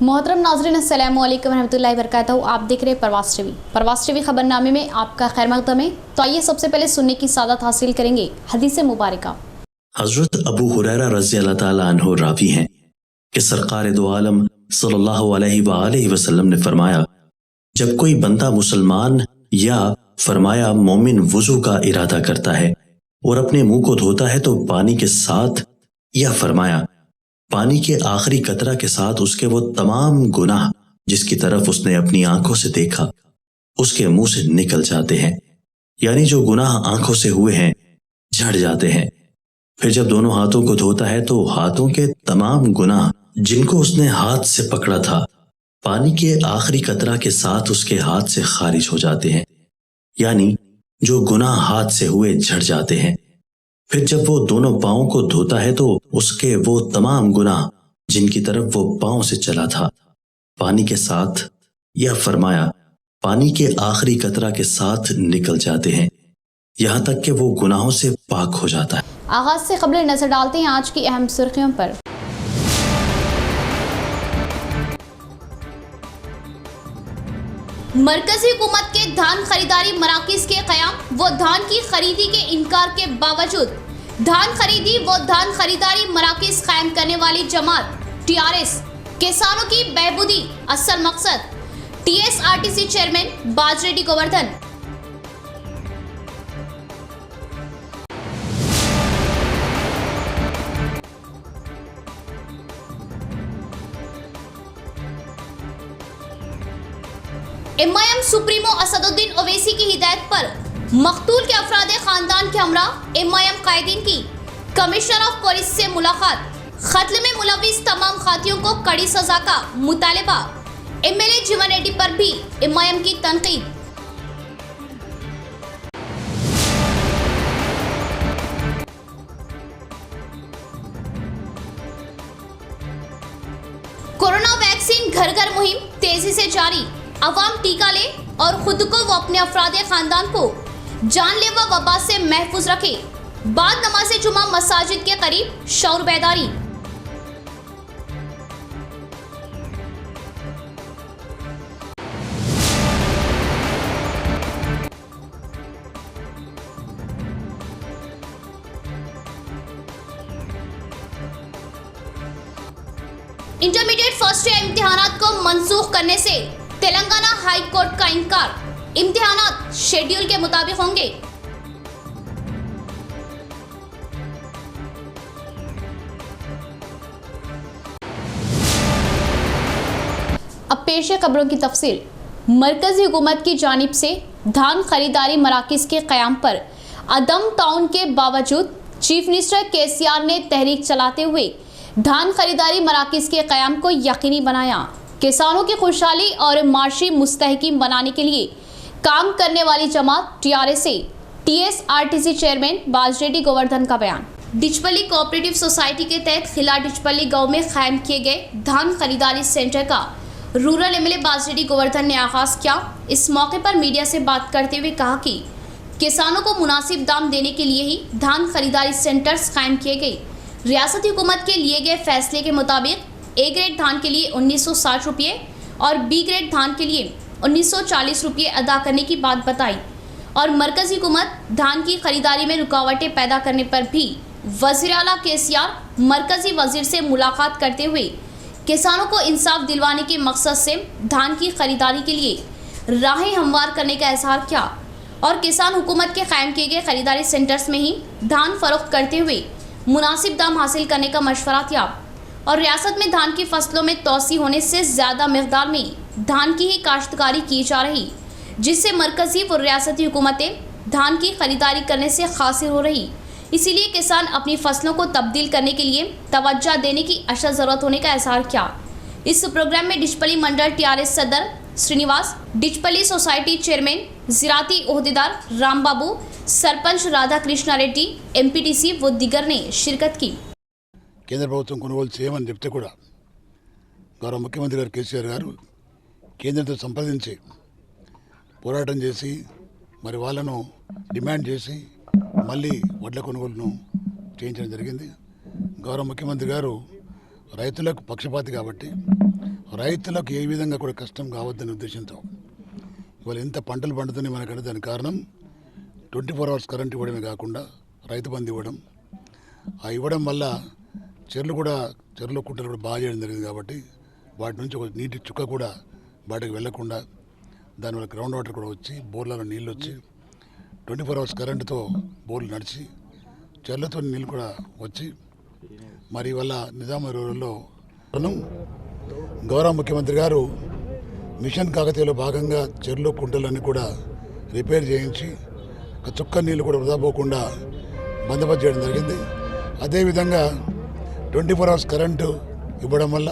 मोहतरम नाज़रीन अस्सलामु अलैकुम रहमतुल्लाहि वबरकातुहू। आप देख रहे हैं परवास टीवी खबरनामे में आपका खैर मक़दम है। तो आइए सबसे पहले सुनने की सादत हासिल करेंगे हदीस मुबारका। हजरत अबू हुरैरा रज़ी अल्लाह ताला अन्हु रावी हैं कि सरकार दो आलम सल्लल्लाहु अलैहि वसल्लम ने फरमाया, जब कोई बंदा मुसलमान या फरमाया मोमिन वुजू का इरादा करता है और अपने मुंह को धोता है तो पानी के साथ या फरमाया पानी के आखिरी कतरा के साथ उसके वो तमाम गुनाह जिसकी तरफ उसने अपनी आंखों से देखा उसके मुंह से निकल जाते हैं, यानी जो गुनाह आंखों से हुए हैं झड़ जाते हैं। फिर जब दोनों हाथों को धोता है तो हाथों के तमाम गुनाह जिनको उसने हाथ से पकड़ा था पानी के आखिरी कतरा के साथ उसके हाथ से खारिज हो जाते हैं, यानी जो गुनाह हाथ से हुए झड़ जाते हैं। फिर जब वो दोनों पांवों को धोता है तो उसके वो तमाम गुनाह जिनकी तरफ वो पांव से चला था पानी के साथ या फरमाया पानी के आखिरी कतरा के साथ निकल जाते हैं, यहाँ तक कि वो गुनाहों से पाक हो जाता है। आगाज से खबरें नजर डालते हैं आज की अहम सुर्खियों पर। मरकजी हुकूमत के धान खरीदारी मराकिज के क़याम व धान की खरीदी के इनकार के बावजूद धान खरीदी व धान खरीदारी मराकिज कायम करने वाली जमात टीआरएस किसानों की बहबूदी असल मकसद। TSRTC chairman Bajireddy Govardhan. MIM supremo Asaduddin Owaisi की हिदायत पर मकतूल के अफरादे खानदान के हमरा एमआईएम कायदीन की कमिश्नर ऑफ पुलिस से मुलाकात। कत्ल में मुलविस तमाम खातियों को कड़ी सजा का मुतालबा। एमएलए जीवन रेड्डी पर भी एमआईएम की तनकीद। कोरोना वैक्सीन घर घर मुहिम तेजी से जारी। अवाम टीका ले और खुद को व अपने अफरादे खानदान को जानलेवा वबा से महफूज रखे। बाद नमाज़े जुमा मसाजिद के करीब शऊर बेदारी। इंटरमीडिएट फर्स्ट ईयर इम्तिहानात को मंसूख करने से तेलंगाना हाई कोर्ट का इनकार। इम्तिहानात शेड्यूल के मुताबिक होंगे। अब पेश है खबरों की तफसील। मरकजी हुकूमत की जानिब से धान खरीदारी मराकिज के क़याम पर अदम टाउन के बावजूद चीफ मिनिस्टर केसीआर ने तहरीक चलाते हुए धान खरीदारी मराकिज के क़याम को यकीनी बनाया। किसानों की खुशहाली और माशी मुस्तहकीम बनाने के लिए काम करने वाली जमात टीआरएस से टीएसआरटीसी चेयरमैन बाजरेड्डी गोवर्धन का बयान। डिचपल्ली कोऑपरेटिव सोसाइटी के तहत खिला डिचपल्ली गांव में कायम किए गए धान खरीदारी सेंटर का रूरल एमएलए बाजरेड्डी गोवर्धन ने आगाज किया। इस मौके पर मीडिया से बात करते हुए कहा कि किसानों को मुनासिब दाम देने के लिए ही धान खरीदारी सेंटर्स कायम किए गए। रियासती हुकूमत के लिए गए फैसले के मुताबिक ए ग्रेड धान के लिए 1960 रुपये और बी ग्रेड धान के लिए 1940 रुपये अदा करने की बात बताई और मरकजी हुकूमत धान की खरीदारी में रुकावटें पैदा करने पर भी वज़ीर आला केसीआर मरकजी वजीर से मुलाकात करते हुए किसानों को इंसाफ दिलवाने के मकसद से धान की खरीदारी के लिए राहें हमवार करने का इजहार किया और किसान हुकूमत के कायम किए गए खरीदारी सेंटर्स में ही धान फरोख्त करते हुए मुनासिब दाम हासिल करने का मशवरा किया और रियासत में धान की फसलों में तोसी होने से ज़्यादा मकदार में धान की ही काश्तकारी की जा रही, जिससे मरकजी व रियासती हुकूमतें धान की खरीदारी करने से खासिर हो रही। इसीलिए किसान अपनी फसलों को तब्दील करने के लिए तवज्जो देने की अशद ज़रूरत होने का इजहार किया। इस प्रोग्राम में डिचपल्ली मंडल टीआरएस सदर श्रीनिवास, डिचपल्ली सोसाइटी चेयरमैन, ज़राती ओहदेदार राम बाबू, सरपंच राधा कृष्णा रेड्डी, एमपीटीसी व दिगर ने शिरकत की। కేంద్ర ప్రభుత్వం కొనుగోలు చేయమని చెప్తే కూడా గౌరవ ముఖ్యమంత్రి గారు కేసీఆర్ గారు కేంద్రంతో సంప్రదించి పోరాటం చేసి మరి వాళ్ళను డిమాండ్ చేసి మళ్ళీ వడ్ల కొనుగోలును చేయించడం జరిగింది। గౌరవ ముఖ్యమంత్రి గారు రైతులకు పక్షపాతి కాబట్టి రైతులకు ఏ విధంగా కూడా కష్టం కావద్దనే ఉద్దేశంతో ఇవాళ ఎంత పంటలు పండుతున్నాయి మనకంటే దానికి కారణం 24 hours కరెంట్ ఇవ్వడమే కాకుండా రైతు బంధు ఇవ్వడం. ఆ ఇవ్వడం వల్ల చెరువులో కుంటలు కూడా బాగా చేయడం జరిగింది. కాబట్టి వాటి నుంచి ఒక నీటి చుక్క కూడా బయటకు వెళ్లకుండా దానివల్ల గ్రౌండ్ వాటర్ కూడా వచ్చి బోర్లలో నీళ్ళు వచ్చి 24 hours కరెంటుతో బోర్లు నడిచి చెర్లతో నీళ్ళు కూడా వచ్చి మరి వల్ల నిజాం రోజుల్లో గౌరవ ముఖ్యమంత్రి గారు మిషన్ కాకతీయలో భాగంగా చెరువులు కుంటలన్నీ కూడా రిపేర్ చేయించి ఒక చుక్క నీళ్ళు కూడా వృధా పోకుండా బందోబస్తు చేయడం జరిగింది. అదేవిధంగా 24 hours కరెంటు ఇవ్వడం వల్ల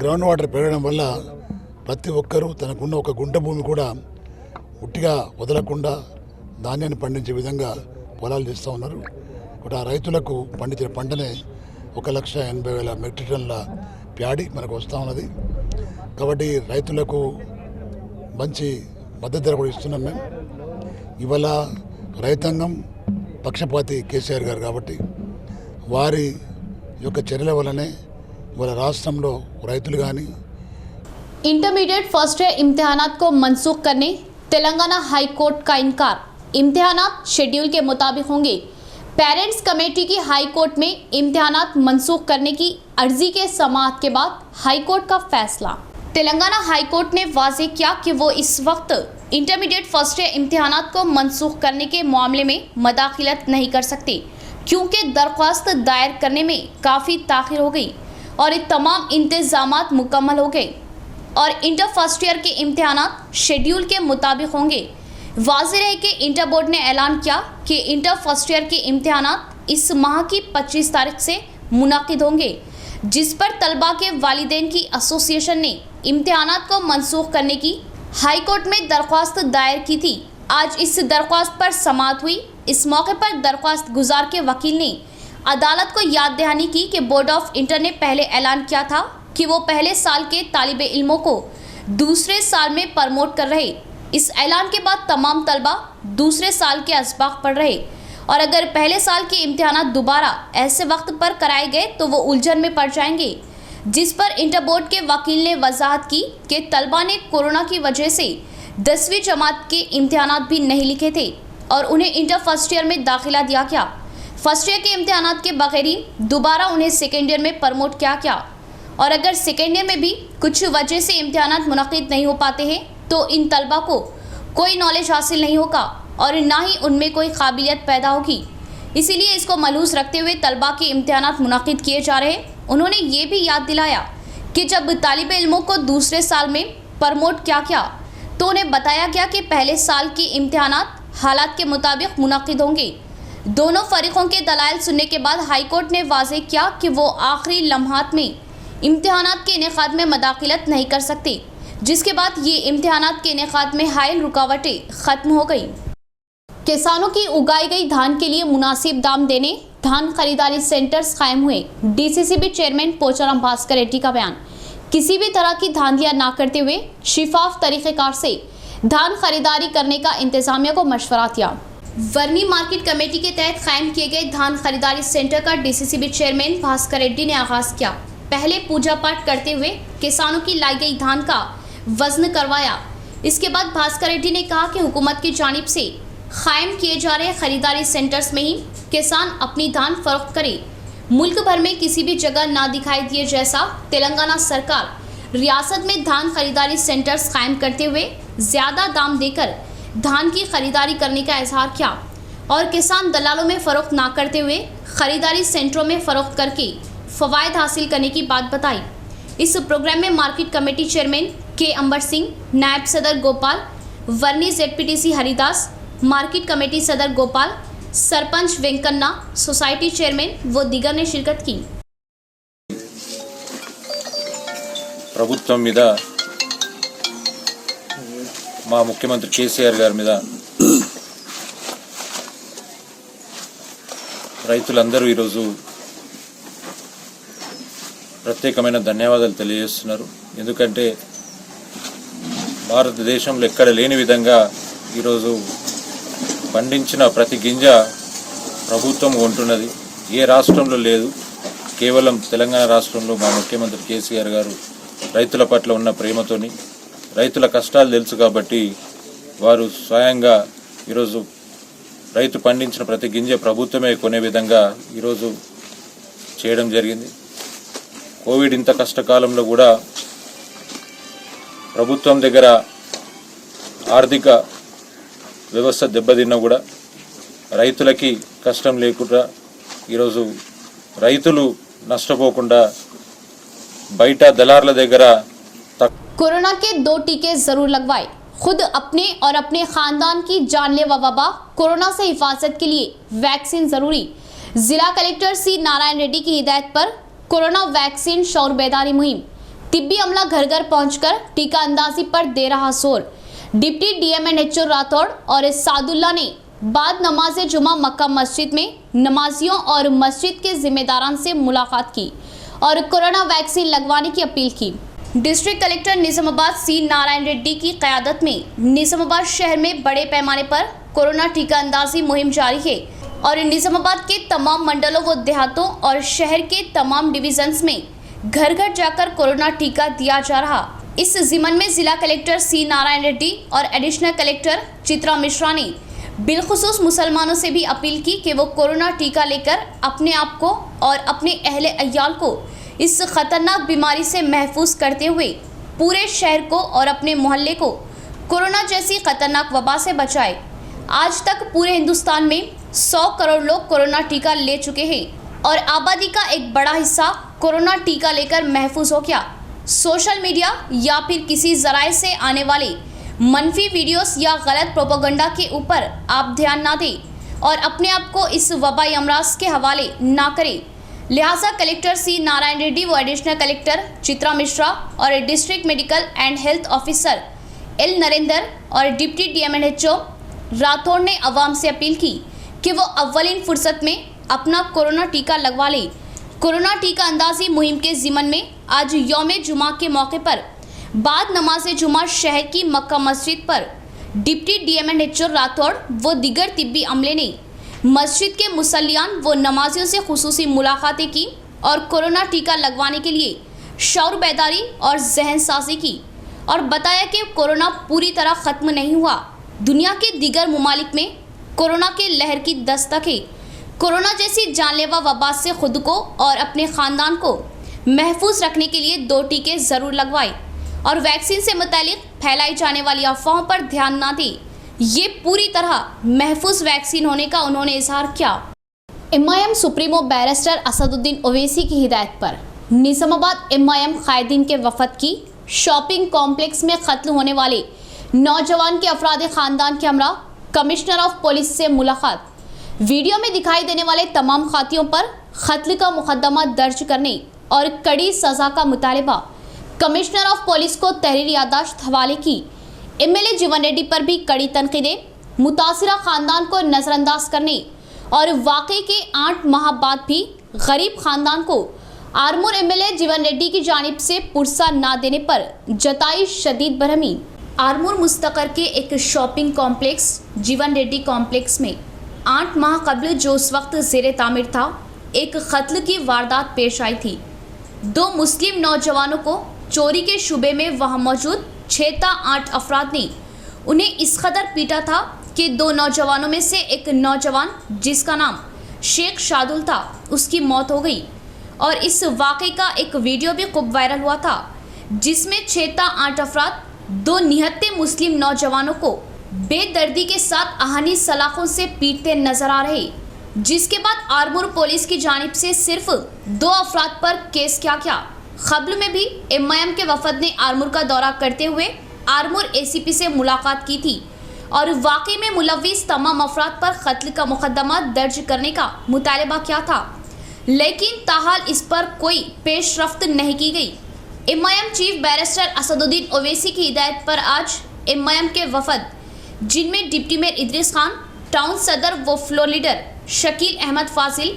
గ్రౌండ్ వాటర్ పెరగడం వల్ల ప్రతి ఒక్కరూ తనకున్న ఒక గుంట భూమి కూడా ఉట్టిగా వదలకుండా ధాన్యాన్ని పండించే విధంగా పొలాలు చేస్తూ ఉన్నారు. ఇప్పుడు ఆ రైతులకు పండించిన పంటనే 1,80,000 మెట్రిక్ టన్నుల ప్యాడీ మనకు వస్తూ ఉన్నది. కాబట్టి రైతులకు మంచి మద్దతు ధర కూడా ఇస్తున్నాం మేము. ఇవాళ రైతాంగం పక్షపాతి కేసీఆర్ గారు కాబట్టి వారి యొక్క చర్యల వల్లనే ఇవాళ రాష్ట్రంలో రైతులు కానీ इंटरमीडिएट फर्स्ट ईयर इम्तिहानात को मनसूख करने तेलंगाना हाई कोर्ट का इनकार। इम्तिहानात शेड्यूल के मुताबिक होंगे। पेरेंट्स कमेटी की हाई कोर्ट में इम्तिहानात मनसूख करने की अर्जी के समाअत के बाद हाई कोर्ट का फैसला। तेलंगाना हाई कोर्ट ने वाजे किया कि वो इस वक्त इंटरमीडिएट फर्स्ट ईयर इम्तिहानात को मनसूख करने के मामले में मदाखिलत नहीं कर सकते, क्योंकि दरख्वास्त दायर करने में काफ़ी ताख़िर हो गई और ये तमाम इंतज़ामात मुकम्मल हो गए और इंटर फर्स्ट ईयर के इम्तिहानात शेड्यूल के मुताबिक होंगे। वाज़ेह है कि इंटर बोर्ड ने ऐलान किया कि इंटर फर्स्ट ईयर के इम्तिहानात इस माह की 25 तारीख से मुनाकिद होंगे, जिस पर तलबा के वालिदैन की एसोसिएशन ने इम्तिहानात को मनसूख करने की हाई कोर्ट में दरख्वास्त दायर की थी। आज इस दरख्वास्त पर समाअत हुई। इस मौके पर दरख्वास्त गुजार के वकील ने अदालत को याद दहानी की कि बोर्ड ऑफ इंटर ने पहले ऐलान किया था कि वो पहले साल के तालिबे इल्मों को दूसरे साल में प्रमोट कर रहे। इस ऐलान के बाद तमाम तलबा दूसरे साल के असबाक पढ़ रहे और अगर पहले साल के इम्तिहानात दोबारा ऐसे वक्त पर कराए गए तो वो उलझन में पड़ जाएंगे, जिस पर इंटर बोर्ड के वकील ने वजाहत की कि तलबा ने कोरोना की वजह से 10वीं जमात के इम्तिहानात भी नहीं लिखे थे और उन्हें इंटर फर्स्ट ईयर में दाखिला दिया गया। फर्स्ट ईयर के इम्तिहानात के बगैर ही दोबारा उन्हें सेकेंड ईयर में प्रमोट किया गया और अगर सेकेंड ईयर में भी कुछ वजह से इम्तिहानात मुनक़िद नहीं हो पाते हैं तो इन तलबा को कोई नॉलेज हासिल नहीं होगा और ना ही उनमें कोई काबिलियत पैदा होगी। इसीलिए इसको मलूज़ रखते हुए तलबा के इम्तिहानात मुनक़िद किए जा रहे हैं। उन्होंने ये भी याद दिलाया कि जब तालिबे इल्मों को दूसरे साल में प्रमोट किया गया तो उन्हें बताया गया कि पहले साल के इम्तिहानात हालात के मुताबिक मुनक़िद होंगे। दोनों फरीक़ों के दलाइल सुनने के बाद हाई कोर्ट ने वाज़ेह किया कि वो आखिरी लम्हात में इम्तिहानात के इनेकाद में मदाखिलत नहीं कर सकते, जिसके बाद ये इम्तिहानात के इनेकाद में हायल रुकावटें ख़त्म हो गई। किसानों की उगाई गई धान के लिए मुनासिब दाम देने धान खरीदारी सेंटर्स कायम हुए। डीसीसीबी चेयरमैन पोचाराम भास्कर रेड्डी का बयान। किसी भी तरह की धांधलियां ना करते हुए शिफाफ तरीक़ेकार से धान खरीदारी करने का इंतजामिया को मशवरा दिया। वर्नी मार्केट कमेटी के तहत कायम किए गए धान खरीदारी सेंटर का डीसीसीबी चेयरमैन भास्कर रेड्डी ने आगाज़ किया। पहले पूजा पाठ करते हुए किसानों की लाई गई धान का वजन करवाया। इसके बाद भास्कर रेड्डी ने कहा कि हुकूमत की जानिब से कायम किए जा रहे खरीदारी सेंटर्स में ही किसान अपनी धान फरोख्त करे। मुल्क भर में किसी भी जगह ना दिखाई दिए जैसा तेलंगाना सरकार रियासत में धान खरीदारी सेंटर्स कायम करते हुए ज़्यादा दाम देकर धान की खरीदारी करने का इजहार किया और किसान दलालों में फ़रोख्त ना करते हुए खरीदारी सेंटरों में फ़रोख्त करके फ़वायद हासिल करने की बात बताई। इस प्रोग्राम में मार्केट कमेटी चेयरमैन के अंबर सिंह, नायब सदर Gopal, Varni ZPTC Haridas, market committee सदर गोपाल, सरपंच वेंकन्ना, सोसाइटी चेयरमैन व दीगर ने शिरकत की। ప్రభుత్వం మీద మా ముఖ్యమంత్రి కేసీఆర్ గారి మీద రైతులందరూ ఈరోజు ప్రత్యేకమైన ధన్యవాదాలు తెలియజేస్తున్నారు. ఎందుకంటే భారతదేశంలో ఎక్కడ లేని విధంగా ఈరోజు పండించిన ప్రతి గింజ ప్రభుత్వం కొంటున్నది. ఏ రాష్ట్రంలో లేదు, కేవలం తెలంగాణ రాష్ట్రంలో మా ముఖ్యమంత్రి కేసీఆర్ గారు రైతుల పట్ల ఉన్న ప్రేమతోని రైతుల కష్టాలు తెలుసు కాబట్టి వారు స్వయంగా ఈరోజు రైతు పండించిన ప్రతి గింజ ప్రభుత్వమే కొనే విధంగా ఈరోజు చేయడం జరిగింది. కోవిడ్ ఇంత కష్టకాలంలో కూడా ప్రభుత్వం దగ్గర ఆర్థిక వ్యవస్థ దెబ్బతిన్నా కూడా రైతులకి కష్టం లేకుండా ఈరోజు రైతులు నష్టపోకుండా బయట దళారుల దగ్గర कोरोना के 2 टीके जरूर लगवाएं। खुद अपने और अपने खानदान की जानलेवा वबा कोरोना से हिफाजत के लिए वैक्सीन जरूरी। जिला कलेक्टर सी नारायण रेड्डी की हिदायत पर कोरोना वैक्सीन शौर बेदारी मुहिम। तिब्बी अमला घर घर पहुंचकर टीका अंदाजी पर दे रहा जोर। डिप्टी डीएमएनएचओ राठौड़ और सादुल्ला ने बाद नमाज जुमा मक्का मस्जिद में नमाजियों और मस्जिद के जिम्मेदारान से मुलाकात की और कोरोना वैक्सीन लगवाने की अपील की। डिस्ट्रिक्ट कलेक्टर निजामाबाद सी नारायण रेड्डी की क़यादत में निजामाबाद शहर में बड़े पैमाने पर कोरोना टीका अंदाजी मुहिम जारी है और निजामाबाद के तमाम मंडलों व देहातों और शहर के तमाम डिविजन्स में घर घर जाकर कोरोना टीका दिया जा रहा। इस ज़िमन में जिला कलेक्टर सी नारायण रेड्डी और एडिशनल कलेक्टर चित्रा मिश्रा ने बिलखुसूस मुसलमानों से भी अपील की कि वो कोरोना टीका लेकर अपने आप को और अपने अहले अय्याल को इस खतरनाक बीमारी से महफूज करते हुए पूरे शहर को और अपने मोहल्ले को कोरोना जैसी खतरनाक वबा से बचाए। आज तक पूरे हिंदुस्तान में 100 करोड़ लोग कोरोना टीका ले चुके हैं और आबादी का एक बड़ा हिस्सा कोरोना टीका लेकर महफूज हो गया। सोशल मीडिया या फिर किसी जराए से आने वाले मनफी वीडियोस या गलत प्रोपेगेंडा के ऊपर आप ध्यान ना दें और अपने आप को इस वबाई अमराज के हवाले ना करें। लिहाजा कलेक्टर सी नारायण रेड्डी व एडिशनल कलेक्टर चित्रा मिश्रा और district medical and health officer L Narendra और डिप्टी डीएमएनएचओ राठौड़ ने अवाम से अपील की कि वो अव्वलीन फुर्सत में अपना कोरोना टीका लगवा लें। कोरोना टीका अंदाजी मुहिम के ज़िमन में आज यौम जुमा के मौके पर बाद नमाज जुमा शहर की मक्का मस्जिद पर डिप्टी डीएमएनएचओ राठौड़ व दीगर तिब्बी अमले ने मस्जिद के मुसल्लियान व नमाजियों से खुसूसी मुलाकातें की और कोरोना टीका लगवाने के लिए शौर बेदारी और जहन साजी की और बताया कि कोरोना पूरी तरह ख़त्म नहीं हुआ। दुनिया के दीगर ममालिक में कोरोना के लहर की दस्तक है। कोरोना जैसी जानलेवा वबा से खुद को और अपने ख़ानदान को महफूज रखने के लिए 2 टीके ज़रूर लगवाएं और वैक्सीन से मुतालिक फैलाई जाने वाली अफवाहों पर ध्यान ना दें। ये पूरी तरह महफूज वैक्सीन होने का उन्होंने इजहार किया। MIM supremo barrister Asaduddin Owaisi की हिदायत पर निजामाबाद एमआईएम कायदीन के वफद की शॉपिंग कॉम्प्लेक्स में कत्ल होने वाले नौजवान के अफराद खानदान के हमरा कमिश्नर ऑफ पुलिस से मुलाकात। वीडियो में दिखाई देने वाले तमाम खातियों पर कत्ल का मुकदमा दर्ज करने और कड़ी सज़ा का मुतालबा। कमिश्नर ऑफ पुलिस को तहरीर याददाश्त हवाले की। एमएलए जीवन रेड्डी पर भी कड़ी तनकीदें। मुतासिरा खानदान को नज़रअंदाज करने और वाकई के 8 माह बाद भी गरीब खानदान को आरमूर एमएलए जीवन रेड्डी की जानिब से पुरसा ना देने पर जताई शदीद बरहमी। आरमूर मुस्तकर के एक शॉपिंग कॉम्प्लेक्स जीवन रेड्डी कॉम्प्लेक्स में 8 माह कबल जो उस वक्त ज़ेरे तामीर था, एक कत्ल की वारदात पेश आई थी। 2 मुस्लिम नौजवानों को चोरी के शुबे में वहाँ मौजूद 6-8 अफराद ने उन्हें इस कदर पीटा था कि 2 नौजवानों में से एक नौजवान जिसका नाम शेख शादुल था, उसकी मौत हो गई और इस वाक़े का एक वीडियो भी खूब वायरल हुआ था जिसमें 6-8 अफराद 2 निहत्ते मुस्लिम नौजवानों को बेदर्दी के साथ आहनी सलाखों से पीटते नजर आ रहे, जिसके बाद आरमूर पुलिस की जानिब से सिर्फ 2 अफराद पर केस किया गया। खबल में भी एमआईएम के वफद ने आरमूर का दौरा करते हुए आरमूर एसीपी से मुलाकात की थी और वाकई में मुलविस तमाम अफराद पर कत्ल का मुकदमा दर्ज करने का मुतालबा किया था, लेकिन ताहाल इस पर कोई पेशरफ्त नहीं की गई। MIM chief barrister Asaduddin Owaisi की हिदायत पर आज एमआईएम के वफद, जिनमें deputy mayor Idris Khan, town सदर व floor leader Shakeel Ahmed Fazil,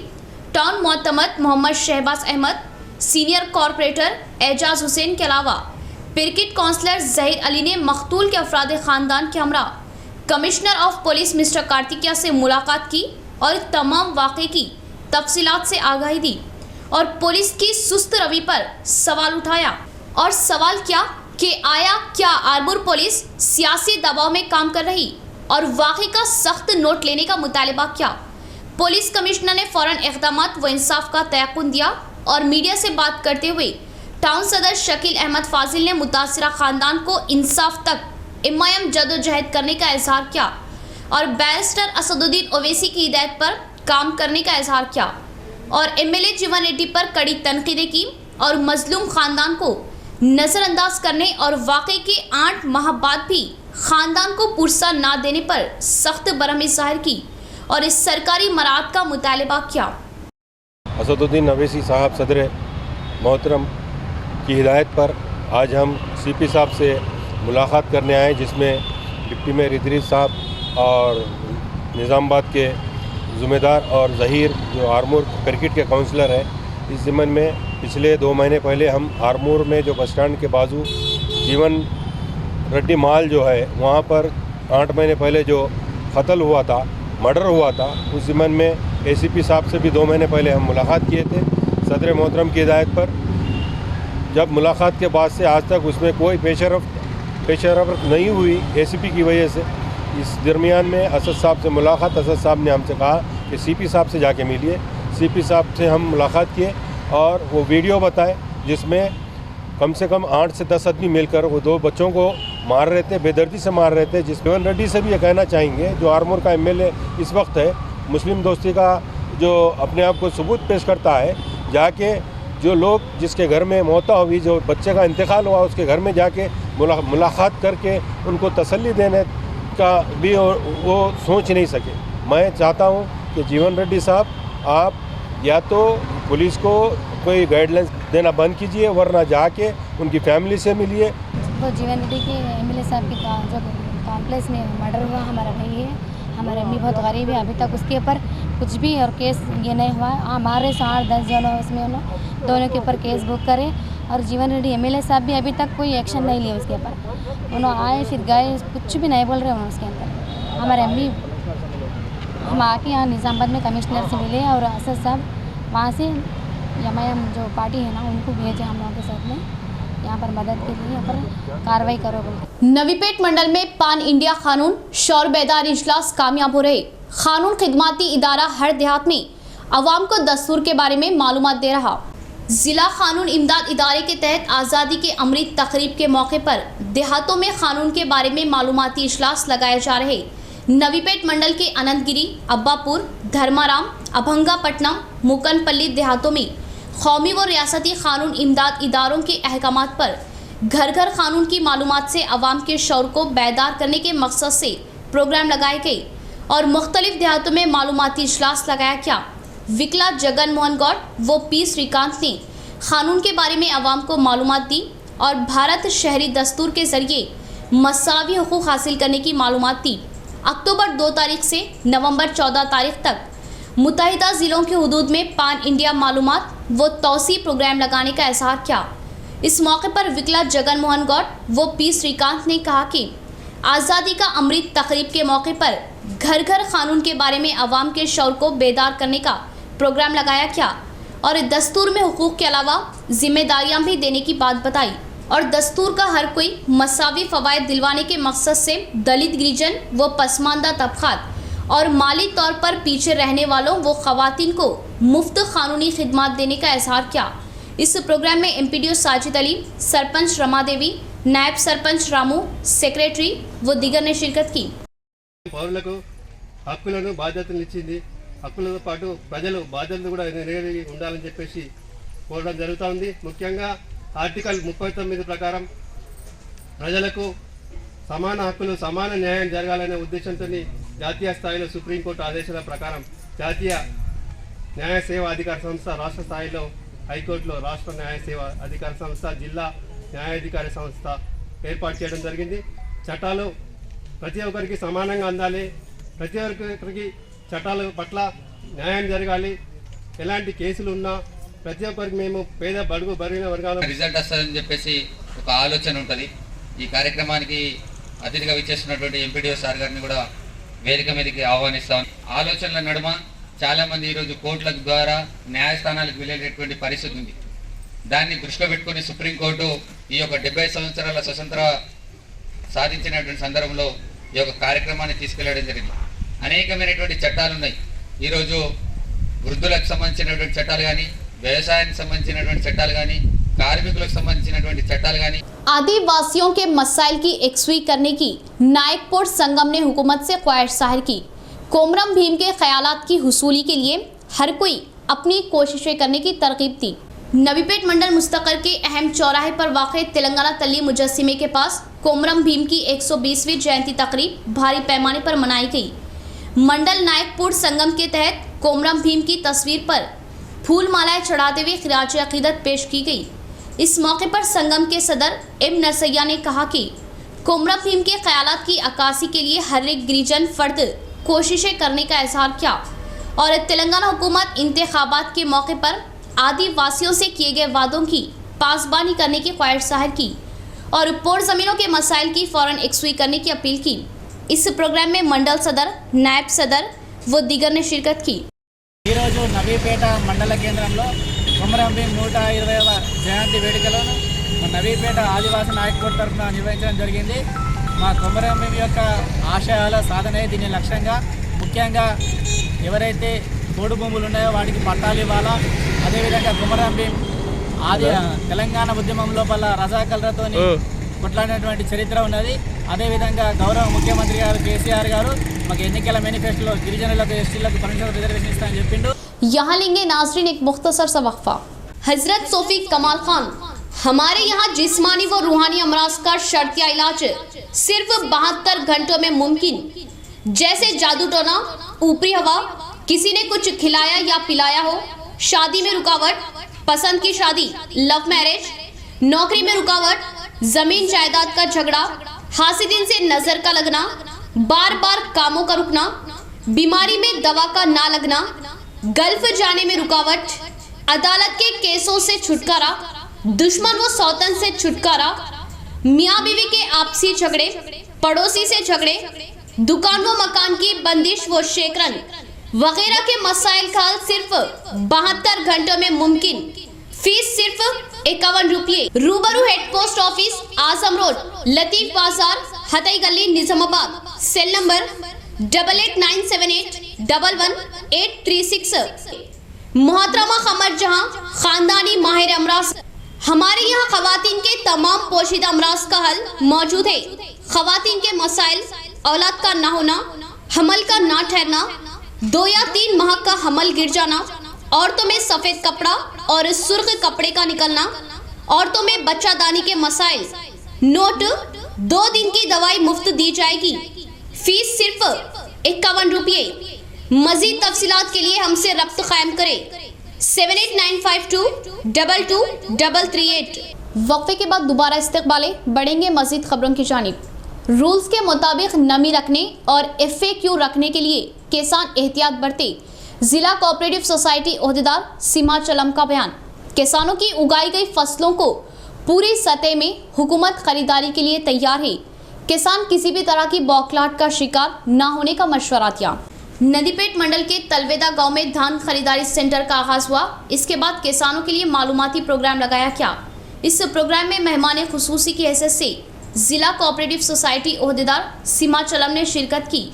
town मोहतमद मोहम्मद शहबाज अहमद, सीनियर कॉरपोरेटर एजाज हुसैन के अलावा पिरकिट काउंसलर जहीर अली ने मकतूल के अफराद ख़ानदान के हमरा कमिश्नर ऑफ पुलिस मिस्टर कार्तिकिया से मुलाकात की और तमाम वाक़े की तफसीलात से आगाही दी और पुलिस की सुस्त रवि पर सवाल उठाया। और सवाल क्या कि आया क्या आरमूर पुलिस सियासी दबाव में काम कर रही और वाकई का सख्त नोट लेने का मुतालिबा क्या? पुलिस कमिश्नर ने फौरन इक़दामात व इंसाफ का तयक़ुन दिया और मीडिया से बात करते हुए टाउन सदर शकील अहमद फाजिल ने मुतासिरा खानदान को इंसाफ तक इमाम जदोजहद करने का इजहार किया और बैरिस्टर असदुद्दीन ओवैसी की हिदायत पर काम करने का इजहार किया और एमएलए जीवन रेड्डी पर कड़ी तनकीदें की और मजलूम खानदान को नज़रअंदाज करने और वाकई के 8 माह बाद भी खानदान को पुरसा ना देने पर सख्त बरहमी जाहिर की और इस सरकारी मराद का मुतालिबा किया। असदुद्दीन ओवैसी साहब सदर मोहतरम की हिदायत पर आज हम सीपी साहब से मुलाकात करने आए, जिसमें डिप्टी मेयर इदरीस साहब और निज़ामाबाद के ज़िम्मेदार और ज़हीर जो आरमूर क्रिकेट के काउंसलर है, इस ज़िम्मन में पिछले 2 महीने पहले हम आरमूर में जो बस स्टैंड के बाजू जीवन रेड्डी माल जो है वहाँ पर 8 महीने पहले जो कत्ल हुआ था, मर्डर हुआ था, उस ज़िम्मन में एसीपी साहब से भी 2 महीने पहले हम मुलाकात किए थे सदर मोहतरम की हिदायत पर। जब मुलाकात के बाद से आज तक उसमें कोई पेशरफ नहीं हुई एसीपी की वजह से। इस दरमियान में असद साहब से मुलाकात, असद साहब ने हमसे कहा कि सीपी साहब से जाके मिलिए। सीपी साहब से हम मुलाकात किए और वो वीडियो बताए जिसमें कम से कम 8 से 10 आदमी मिलकर वो 2 बच्चों को मार रहे थे, बेदर्दी से मार रहे थे। जिस जीवन रेड्डी से भी ये कहना चाहेंगे, जो आरमूर का एमएलए इस वक्त है, मुस्लिम दोस्ती का जो अपने आप को सबूत पेश करता है, जाके जो लोग जिसके घर में मौत हुई, जो बच्चे का इंतकाल हुआ, उसके घर में जाके मुलाकात करके उनको तसल्ली देने का भी वो सोच नहीं सके। मैं चाहता हूँ कि जीवन रेड्डी साहब, आप या तो पुलिस को कोई गाइडलाइंस देना बंद कीजिए, वरना जाके उनकी फैमिली से मिलिए। वो जीवन रेड्डी के एमएलए साहब के जो कॉम्प्लेक्स में मर्डर हुआ, हमारा भाई है, हमारे अम्मी बहुत गरीब है, अभी तक उसके ऊपर कुछ भी और केस ये नहीं हुआ। हमारे 8-10 जन उसमें दोनों के ऊपर केस बुक करे और जीवन रेड्डी एमएलए साहब भी अभी तक कोई एक्शन नहीं लिया उसके ऊपर। उन्होंने आए फिर गए, कुछ भी नहीं बोल रहे उन्होंने उसके अंदर। हमारे अम्मी हम आके यहाँ निज़ामाबाद में कमिश्नर से मिले और असद साहब वहाँ से एमआईएम जो पार्टी है ना, उनको भेजे हम लोगों के साथ में यहाँ पर मदद के लिए, यहाँ पर कार्रवाई करो बोलते। नवीपेट मंडल में पान इंडिया कानून शौर बेदार इजलास कामयाब हो रहे। कानून खिदमाती इदारा हर देहात में अवाम को दस्तूर के बारे में मालूमात दे रहा। जिला कानून इमदाद इदारे के तहत आज़ादी के अमृत तकरीब के मौके पर देहातों में कानून के बारे में मालूमाती इजलास लगाए जा रहे। नवीपेट मंडल के अनंतगिरी, अब्बापुर, धर्माराम, अभंगापट्टनम, मुकनपल्ली देहातों में कौमी व रियासती कानून इमदाद इदारों के अहकामात पर घर घर कानून की मालूमात से अवाम के शौर को बेदार करने के मकसद से प्रोग्राम लगाए गए और मुख्तलिफ देहातों में मालूमाती इजलास लगाया गया। विकला जगन मोहन गौड़ व पी श्रीकांत ने कानून के बारे में अवाम को मालूमात दी और भारत शहरी दस्तूर के जरिए मसावी हुकूक हासिल करने की मालूमात दी। अक्टूबर 2 तारीख से नवंबर 14 तारीख तक मुत्तहिदा ज़िलों के हुदूद में पान इंडिया मालूमात व तौसी प्रोग्राम लगाने का इजहार किया। इस मौके पर विकला जगन मोहन गौड़ व पी श्रीकांत ने कहा कि आज़ादी का अमृत तकरीब के मौके पर घर घर कानून के बारे में अवाम के शौर को बेदार करने का प्रोग्राम लगाया गया और दस्तूर में हुकूक के अलावा जिम्मेदारियां भी देने की बात बताई और दस्तूर का हर कोई मसावी फ़वायद दिलवाने के मकसद से दलित, गिरिजन व पसमानदा तबक़ात और माली तौर पर पीछे रहने वालों व ख़वातीन को मुफ्त कानूनी खिदमात देने का इजहार किया। इस प्रोग्राम में एमपीडीओ साजिद अली, सरपंच रमा देवी, नायब सरपंच रामू, सेक्रेटरी व दीगर ने शिरकत की। పౌరులకు హక్కులను బాధ్యతలు ఇచ్చింది. హక్కులతో పాటు ప్రజలు బాధ్యతలు కూడా నెరవేరి ఉండాలని చెప్పేసి కోరడం జరుగుతూ ఉంది. ముఖ్యంగా ఆర్టికల్ 39 ప్రకారం ప్రజలకు సమాన హక్కులు, సమాన న్యాయం జరగాలనే ఉద్దేశంతో జాతీయ స్థాయిలో సుప్రీంకోర్టు ఆదేశాల ప్రకారం జాతీయ న్యాయ సేవా అధికార సంస్థ, రాష్ట్ర స్థాయిలో హైకోర్టులో రాష్ట్ర న్యాయ సేవా అధికార సంస్థ, జిల్లా న్యాయాధికారి సంస్థ ఏర్పాటు చేయడం జరిగింది. చట్టాలు ప్రతి ఒక్కరికి సమానంగా అందాలి, ప్రతి ఒక్కరికి చట్టాల పట్ల న్యాయం జరగాలి. ఎలాంటి కేసులు ఉన్నా ప్రతి ఒక్కరికి మేము పేద బడుగు బరిగిన వర్గాల రిజల్ట్ వస్తుందని చెప్పేసి ఒక ఆలోచన ఉంటుంది. ఈ కార్యక్రమానికి అతిథిగా విచ్చేస్తున్నటువంటి ఎంపీడీఓ సార్ గారిని కూడా వేదిక మీదకి ఆహ్వానిస్తాం. ఆలోచనల నడుమ చాలామంది ఈరోజు కోర్టుల ద్వారా న్యాయస్థానాలకు వెళ్ళేటటువంటి పరిస్థితి ఉంది. దాన్ని దృష్టిలో పెట్టుకుని సుప్రీంకోర్టు ఈ యొక్క 70 సంవత్సరాల స్వతంత్ర సాధించినటువంటి సందర్భంలో ఈ యొక్క కార్యక్రమాన్ని తీసుకెళ్లడం జరిగింది. అనేకమైనటువంటి చట్టాలు ఉన్నాయి. ఈరోజు వృద్ధులకు సంబంధించినటువంటి చట్టాలు కానీ, వ్యవసాయానికి సంబంధించినటువంటి చట్టాలు కానీ, कार्मिकुలకు సంబంధించినటువంటి చట్టాలు గాని आदिवासियों के मसाइल की एकसुई करने की नायकपुर संगम ने हुकूमत से ख्वाहिश जाहिर की। कोमरम भीम के ख्यालात की हुसूली के लिए हर कोई अपनी कोशिशें करने की तरकीब दी। नवीपेट मंडल मुस्तकर के अहम चौराहे पर वाक़ तेलंगाना तल्ली मुजस्सिमे के पास कोमरम भीम की 120वीं जयंती तकरीब भारी पैमाने पर मनाई गई। मंडल नायकपुर संगम के तहत कोमरम भीम की तस्वीर पर फूल मालाएं चढ़ाते हुए खिराज अकीदत पेश की गई। इस मौके पर संगम के सदर एम नरसैया ने कहा कि कोमरम भीम के ख्यालात की अक्कासी के लिए हर एक गिरिजन फर्द कोशिशें करने का इजहार किया और तेलंगाना हुकूमत इंतखाबात के मौके पर आदिवासियों से किए गए वादों की पासबानी करने की ख्वाहिश जाहिर की और पोर ज़मीनों के मसाइल की फ़ौरन एकसुई करने की अपील की। इस प्रोग्राम में मंडल सदर, नायब सदर व दीगर ने शिरकत की। ఈరోజు నవీపేట మండల కేంద్రంలో కొమరం భీం 120వ జయంతి వేడుకలను నవీపేట ఆదివాసీ నాయకత్వం తరఫున నిర్వహించడం జరిగింది. మా కొమరం భీం యొక్క ఆశయాల సాధనే దీని లక్ష్యంగా ముఖ్యంగా ఎవరైతే పోడు భూములు ఉన్నాయో వాటికి పట్టాలు ఇవ్వాలా, అదేవిధంగా కొమరం భీం తెలంగాణ ఉద్యమం లోపల రజాకర్లతో కొట్లాడినటువంటి చరిత్ర ఉన్నది. అదేవిధంగా గౌరవ ముఖ్యమంత్రి గారు కేసీఆర్ గారు మాకు ఎన్నికల మేనిఫెస్టోలో గిరిజనులకు ఎస్టీలకు పర్మిషన్ రిజర్వేషన్ ఇస్తామని చెప్పిండు. यहाँ लेंगे नाजरीन एक मुख्तसर सा वक्फा। हजरत सोफी कमाल खान, हमारे यहाँ जिस्मानी व रूहानी अमराज का शर्तिया इलाज सिर्फ 72 घंटों में मुमकिन। जैसे जादू टोना, ऊपरी हवा, किसी ने कुछ खिलाया या पिलाया हो, शादी में रुकावट, पसंद की शादी, लव मैरिज, नौकरी में रुकावट, जमीन जायदाद का झगड़ा, हासिदिन से नजर का लगना, बार बार कामों का रुकना, बीमारी में दवा का ना लगना, गल्फ जाने में रुकावट, अदालत के केसों से छुटकारा, दुश्मन व सौतन से छुटकारा, मियाँ बीवी के आपसी झगड़े, पड़ोसी से झगड़े, दुकान व मकान की बंदिश व शेकरन वगैरह के मसाइल का हल सिर्फ 72 घंटों में मुमकिन। फीस सिर्फ 51 रुपये। रूबरू हेड पोस्ट ऑफिस, आजम रोड, लतीफ बाजार, हतई गली, निजामाबाद। Cell number 8897811836। मोहतरमा खमर जहां, खानदानी माहिर अमराज। हमारे यहाँ खवातीन के तमाम पोशीदा अमराज का हल मौजूद है। खवातीन के मसाइल, औलाद का ना होना, हमल का ना ठहरना, 2 या 3 माह का हमल गिर जाना, औरतों में सफेद कपड़ा और सुर्ख कपड़े का निकलना, औरतों में बच्चादानी के मसाइल। नोट, 2 दिन की दवाई मुफ्त दी जाएगी। फीस सिर्फ 51 रुपये। मजीद तफसीलात के लिए हमसे रब्त कायम करें 7895222338। वक्फे के बाद दोबारा इस्तेक़बाले बढ़ेंगे मजीद खबरों की जानिब। रूल्स के मुताबिक नमी रखने और FAQ रखने के लिए किसान एहतियात बरते, जिला कोऑपरेटिव सोसाइटी ओहदेदार सीमाचलम का बयान। किसानों की उगाई गई फसलों को पूरी सतह में हुकूमत खरीदारी के लिए तैयार है। किसान किसी भी तरह की बौखलाहट का शिकार न होने का मशवरा दिया। नदीपेट मंडल के तलवेदा गांव में धान खरीदारी सेंटर का आगाज हुआ। इसके बाद किसानों के लिए मालूमाती प्रोग्राम लगाया गया। इस प्रोग्राम में मेहमान खुसूसी की हैसियत से जिला कोऑपरेटिव सोसाइटी ओहदेदार सीमाचलम ने शिरकत की।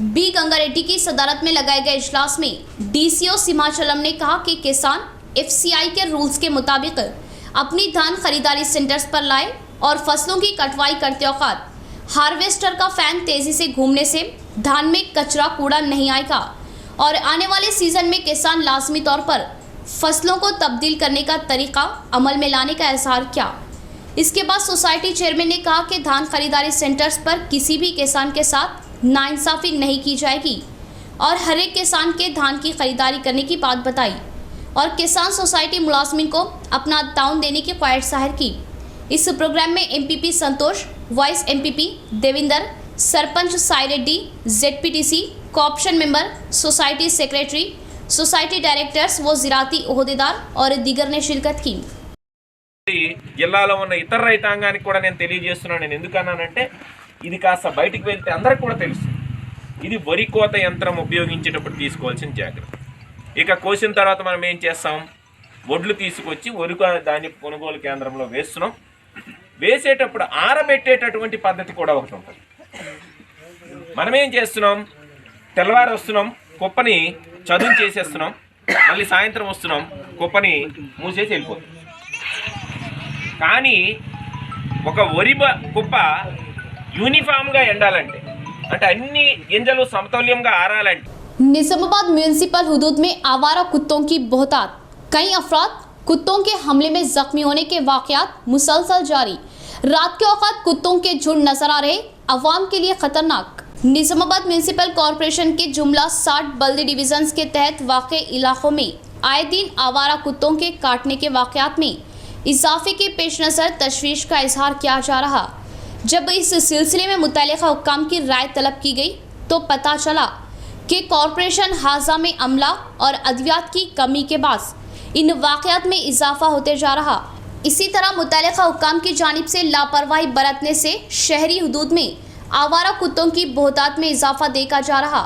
बी गंगा रेड्डी की सदारत में लगाए गए इजलास में DCO सीमाचलम ने कहा कि किसान FCI के रूल्स के मुताबिक अपनी धान खरीदारी सेंटर्स पर लाए और फसलों की कटवाई करते वक्त हार्वेस्टर का फैन तेजी से घूमने से धान में कचरा कूड़ा नहीं आएगा और आने वाले सीजन में किसान लाजमी तौर पर फसलों को तब्दील करने का तरीका अमल में लाने का इजहार किया। इसके बाद सोसाइटी चेयरमैन ने कहा कि धान खरीदारी सेंटर्स पर किसी भी किसान के साथ नाइंसाफ़ी नहीं की जाएगी और हर एक किसान के धान की खरीदारी करने की बात बताई और किसान सोसाइटी मुलाजमिन को अपना ताउन देने की ख्वाहिश जाहिर की। इस प्रोग्राम में MPP Santosh, vice MPP Devinder, sarpanch Sai Reddy, ZPTC, cooption member, society secretary, society directors व ज़राती ओहदेदार और दीगर ने शिरकत की। జిల్లాలో ఉన్న ఇతర రైతాంగానికి కూడా నేను తెలియజేస్తున్నాను. నేను ఎందుకన్నానంటే ఇది కాస్త బయటికి వెళ్తే అందరికి కూడా తెలుసు. ఇది వరి కోత యంత్రం ఉపయోగించేటప్పుడు తీసుకోవాల్సిన జాగ్రత్త. ఇక కోసిన తర్వాత మనం ఏం చేస్తాం, వడ్లు తీసుకొచ్చి ధాన్య కొనుగోలు కేంద్రంలో వేస్తున్నాం. వేసేటప్పుడు ఆరబెట్టేటటువంటి పద్ధతి కూడా ఒకటి ఉంటుంది. మనమేం చేస్తున్నాం, తెల్లవారు వస్తున్నాం, కుప్పని చదును చేసేస్తున్నాం, మళ్ళీ సాయంత్రం వస్తున్నాం, కుప్పని మూసేసి వెళ్ళిపోతున్నాం. కానీ ఒక వరి కుప్ప యూనిఫామ్గా ఎండాలంటే, అంటే అన్ని గింజలు సమతుల్యంగా ఆరాలంటే. निजामाबाद म्यूनिसिपल हुदूद में आवारा कुत्तों की बहुतात, कई अफराद कुत्तों के हमले में जख्मी होने के वाकयात मुसलसल जारी। रात के औकात कुत्तों के झुंड नजर आ रहे, अवाम के लिए खतरनाक। निजामाबाद म्यूनिसिपल कॉरपोरेशन के जुमला 60 बल्दी डिवीजन्स के तहत वाक़े इलाकों में आए दिन आवारा कुत्तों के काटने के वाकयात में इजाफे के पेश नज़र तशवीश का इजहार किया जा रहा। जब इस सिलसिले में मुतल्लिक़ा हुक्काम की राय तलब की गई तो पता चला कि कॉरपोरेशन हाजा में अमला और अद्वियात की कमी के बाद इन वाक़यात में इजाफा होते जा रहा। इसी तरह मुतल्लिक़ा हुक्काम की जानिब से लापरवाही बरतने से शहरी हुदूद में आवारा कुत्तों की बहुतात में इजाफा देखा जा रहा,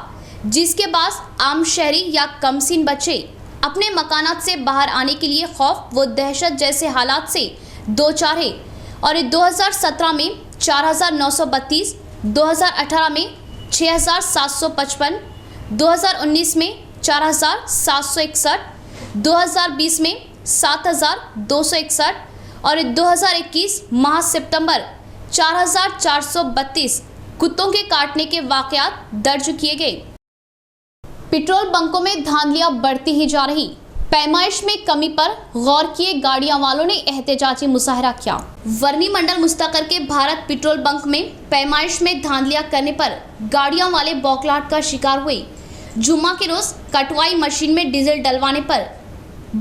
जिसके बाद आम शहरी या कमसीन बच्चे अपने मकानात से बाहर आने के लिए खौफ व दहशत जैसे हालात से दो चार है। और 2017 में 4,932, 2018 में 6,755, 2019 में 4,761, 2020 में 7,261 और 2021 माह सितंबर 4,432 कुत्तों के काटने के वाकयात दर्ज किए गए। पेट्रोल बंकों में धांधलियां बढ़ती ही जा रही, पैमाइश में कमी पर गौर किए गाड़ियां वालों ने एहतजाजी मुजाहरा किया। वर्नी मंडल मुस्तकर के भारत पेट्रोल बंक में पैमाइश में धांधलियां करने पर गाड़ियां वाले बौखलाहट का शिकार हुए। जुम्मा के रोज कटवाई मशीन में डीजल डलवाने पर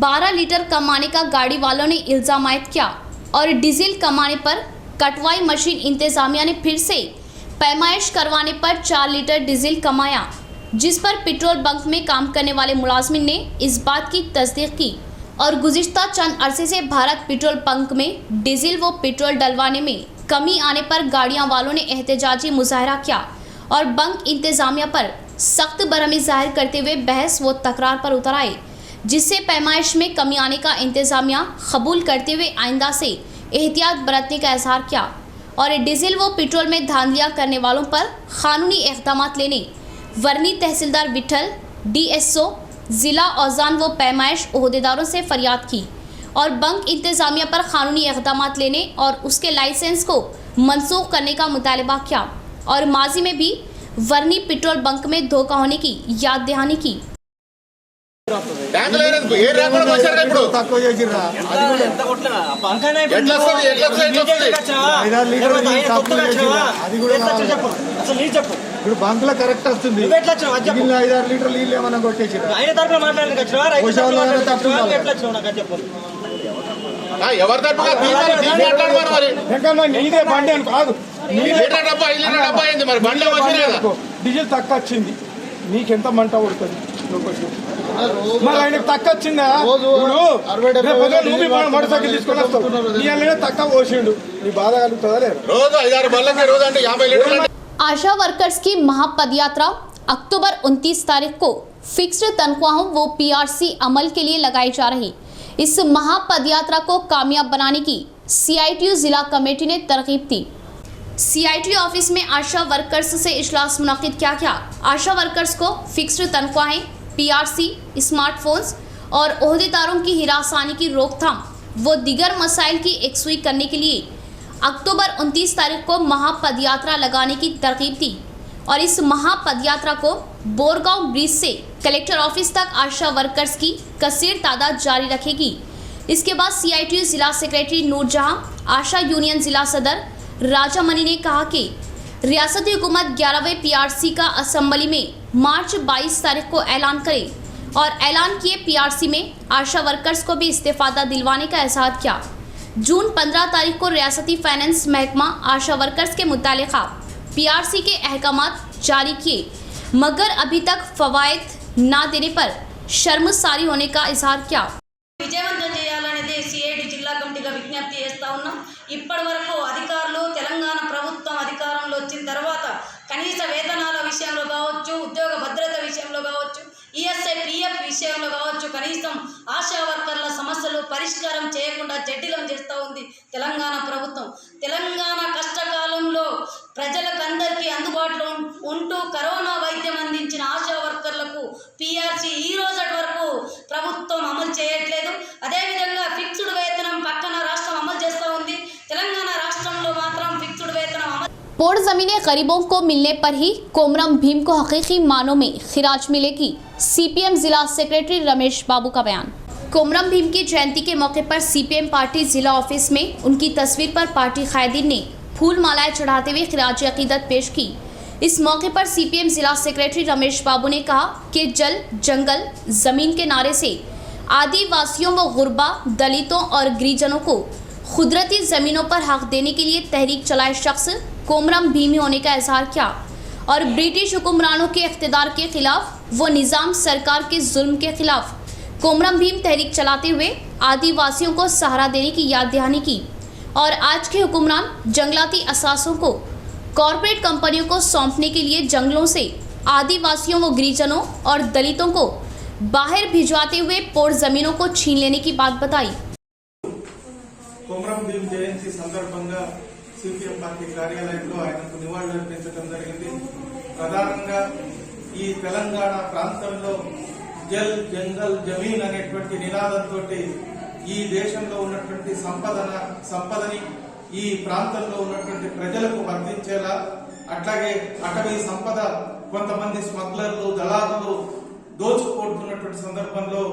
12 लीटर कमाने का गाड़ी वालों ने इल्जाम आयद किया और डीजल कमाने पर कटवाई मशीन इंतजामिया ने फिर से पैमाइश करवाने पर 4 लीटर डीजल कमाया, जिस पर पेट्रोल बंक में काम करने वाले मुलाजमिन ने इस बात की तस्दीक की और गुज़िश्ता चंद अरसे से भारत पेट्रोल बंक में डीजल व पेट्रोल डलवाने में कमी आने पर गाड़ियां वालों ने एहतजाजी मुजाहरा किया और बंक इंतजामिया पर सख्त बरहमी जाहिर करते हुए बहस व तकरार पर उतर आए, जिससे पैमाइश में कमी आने का इंतजामिया कबूल करते हुए आइंदा से एहतियात बरतने का इजहार किया और डीजल व पेट्रोल में धांधलियां करने वालों पर कानूनी इक़दाम लेने वर्नी तहसीलदार विठल, DSO ज़िला औज़ान व पैमाइश ओहदेदारों से फरियाद की और बंक इंतजामिया पर कानूनी इक़दाम लेने और उसके लाइसेंस को मनसूख करने का मुतालबा किया और माजी में भी वर्नी पेट्रोल बंक में धोखा होने की याद दहानी की। ఇప్పుడు బంకులో కరెక్ట్ వస్తుంది 5-6 లీటర్లు నీళ్ళు ఏమన్నా కొట్టేసారు నీదే బండి అని కాదు డీజిల్ తక్కువ వచ్చింది, నీకెంత మంట పడుతుంది? మరి ఆయనకు తక్కువ వచ్చిందా? మోటార్ సైకిల్ తీసుకొని వస్తావు, నీ అల్లనే తక్కువ పోసిండు, నీ బాధ కలుగుతుందా లేదు? రోజు 5-6 బళ్ళకి రోజు అంటే 50 లీటర్లు। आशा वर्कर्स की महापद यात्रा अक्टूबर 29 तारीख को फिक्स्ड तनख्वाहों व PRC अमल के लिए लगाई जा रही। इस महापद यात्रा को कामयाब बनाने की CITU जिला कमेटी ने तरकीब दी। CITU ऑफिस में आशा वर्कर्स से इजलास मुनाकिद किया गया। आशा वर्कर्स को फिक्स्ड तनख्वाहें, PRC, स्मार्टफोन्स और ओहदेदारों की हिरासानी की रोकथाम व दीगर मसाइल की एकसुई करने के लिए अक्टूबर 29 तारीख को महापदयात्रा लगाने की तरकीब दी और इस महापदयात्रा को बोरगांव ब्रिज से कलेक्टर ऑफिस तक आशा वर्कर्स की कसीर तादाद जारी रखेगी। इसके बाद CITU जिला सेक्रेटरी नूरजहां, आशा यूनियन जिला सदर राजामणि ने कहा कि रियासती हुकूमत 11वें PRC का असम्बली में मार्च 22 तारीख को ऐलान करे और ऐलान किए PRC में आशा वर्कर्स को भी इस्तीफादा दिलवाने का इजहार किया। जून 15 तारीख को रियासती फाइनेंस महकमा आशा वर्कर्स के मुतालिका PRC के अहकामात जारी किए, मगर अभी तक फवायद ना देने पर शर्मसारी होने का इजहार किया। విజయవంతం చేయాలనేది CITU జిల్లా కమిటీగా విజ్ఞప్తి చేస్తా ఉన్నాం। ఇప్పటివరకు అధికారులు తెలంగాణ ప్రభుత్వం అధికారంలో వచ్చిన తర్వాత కనీస వేతనాల విషయంలో కావచ్చు, ఉద్యోగ భద్రత విషయంలో కావచ్చు, ESI PF విషయంలో కావచ్చు, కనీసం ఆశా వర్కర్ల సమస్యలు పరిష్కారం చేయకుండా జటిలం చేస్తూ ఉంది తెలంగాణ ప్రభుత్వం. తెలంగాణ కష్టకాలంలో ప్రజలకందరికీ అందుబాటులో ఉంటూ కరోనా వైద్యం అందించిన ఆశా వర్కర్లకు పిఆర్సీ ఈ రోజటి వరకు ప్రభుత్వం అమలు చేయట్లేదు. అదేవిధంగా ఫిక్స్డ్ వేతనం పక్కన రాష్ట్రం అమలు చేస్తూ ఉంది. తెలంగాణ రాష్ట్రంలో మాత్రం ఫిక్స్డ్ వేతనం అమలు. पोड़ जमीनें गरीबों को मिलने पर ही कोमरम भीम को हकीकी मानों में खिराज मिलेगी, सीपीएम जिला सेक्रेटरी रमेश बाबू का बयान। कोमरम भीम की जयंती के मौके पर सीपीएम पार्टी जिला ऑफिस में उनकी तस्वीर पर पार्टी कायदीन ने फूल मालाएं चढ़ाते हुए खिराज अकीदत पेश की। इस मौके पर सीपीएम जिला सेक्रेटरी रमेश बाबू ने कहा कि जल जंगल जमीन के नारे से आदिवासियों व गुरबा दलितों और गिरिजनों को कुदरती ज़मीनों पर हक देने के लिए तहरीक चलाए शख्स कोमरम भीम होने का इजहार किया और ब्रिटिश हुक्मरानों के इख्तिदार के खिलाफ वो निज़ाम सरकार के जुल्म के खिलाफ कोमरम भीम तहरीक चलाते हुए आदिवासियों को सहारा देने की याद दहानी की और आज के हुक्मरान जंगलाती असासों को कॉरपोरेट कंपनियों को सौंपने के लिए जंगलों से आदिवासियों व गिरिजनों और दलितों को बाहर भिजवाते हुए पोड़ ज़मीनों को छीन लेने की बात बताई। कोमरम भीम जयंती సందర్భంగా సిపిఎం పార్టీ కార్యాలయంలో ఆయనకు నివాళులర్పించడం జరిగింది. ప్రధానంగా ఈ తెలంగాణ ప్రాంతంలో జల్ జంగల్ జమీన్ అనేటువంటి నినాదంతో ఈ దేశంలో ఉన్నటువంటి సంపదని ఈ ప్రాంతంలో ఉన్నటువంటి ప్రజలకు వర్తించేలా, అట్లాగే అటవీ సంపద కొంతమంది స్మగ్లర్లు దళారులు దోచుకుపోతున్నటువంటి సందర్భంలో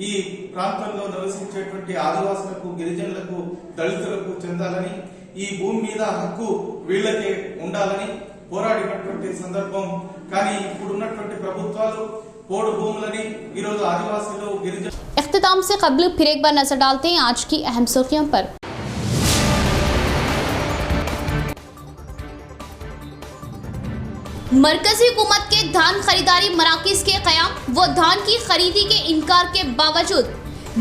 ఈ ప్రాంతంలో నివసించేటువంటి ఆదివాసులకు గిరిజనులకు దళితులకు చెందాలని, ఈ భూమి మీద హక్కు వీళ్ళకే ఉండాలని పోరాడినటువంటి సందర్భం. కానీ ఇప్పుడున్నటువంటి ప్రభుత్వాలు పోడు భూములని ఈరోజు ఆదివాసులు గిరిజనులు. इख्तिताम से कबल फिर एक बार नजर डालते हैं आज की अहम सुर्खियों पर। मरकजी हुकूमत के धान खरीदारी मराकज के कयाम व धान की खरीदी के इनकार के बावजूद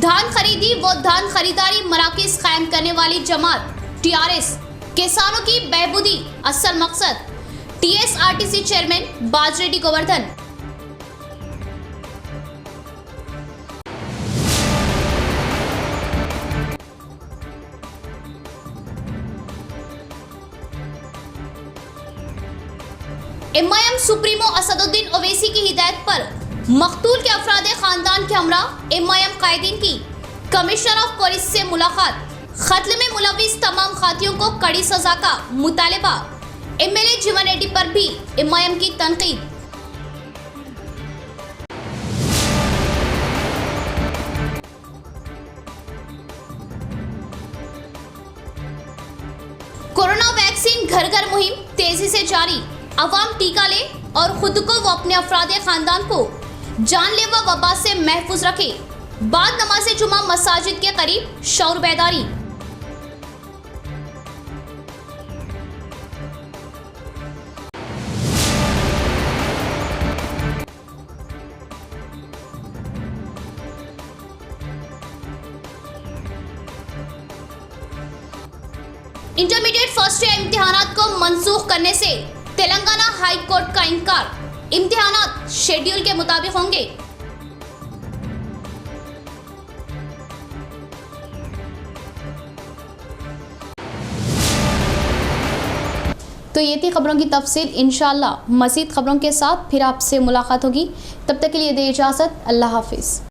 धान खरीदी व धान खरीदारी मराकज कायम करने वाली जमात टीआरएस किसानों की बहबूदी असल मकसद, TSRTC chairman Bajireddy Govardhan. MIM supremo Asaduddin Owaisi की हिदायत पर मकतूल के अफराद खानदान के हमरा एमआईएम कायदीन की कमिश्नर ऑफ पुलिस से मुलाकात, कत्ल में मुलविस तमाम खातियों को कड़ी सजा का मुतालबा, एमएलए जीवन रेड्डी पर भी एमआईएम की तनकीद। कोरोना वैक्सीन घर घर मुहिम तेजी से जारी, अवाम टीका ले और खुद को व अपने अफराद खानदान को जानलेवा वबा से महफूज रखे। बाद नमाज जुमा मसाजिद के करीब शौर बेदारी। इंटरमीडिएट फर्स्ट ईयर इम्तिहानात को मंसूख करने से तेलंगाना हाई कोर्ट का इनकार, इम्तिहानात शेड्यूल के मुताबिक होंगे। तो ये थी खबरों की तफसील। इंशाअल्लाह मज़ीद खबरों के साथ फिर आपसे मुलाकात होगी। तब तक के लिए दे इजाज़त। अल्लाह हाफिज़।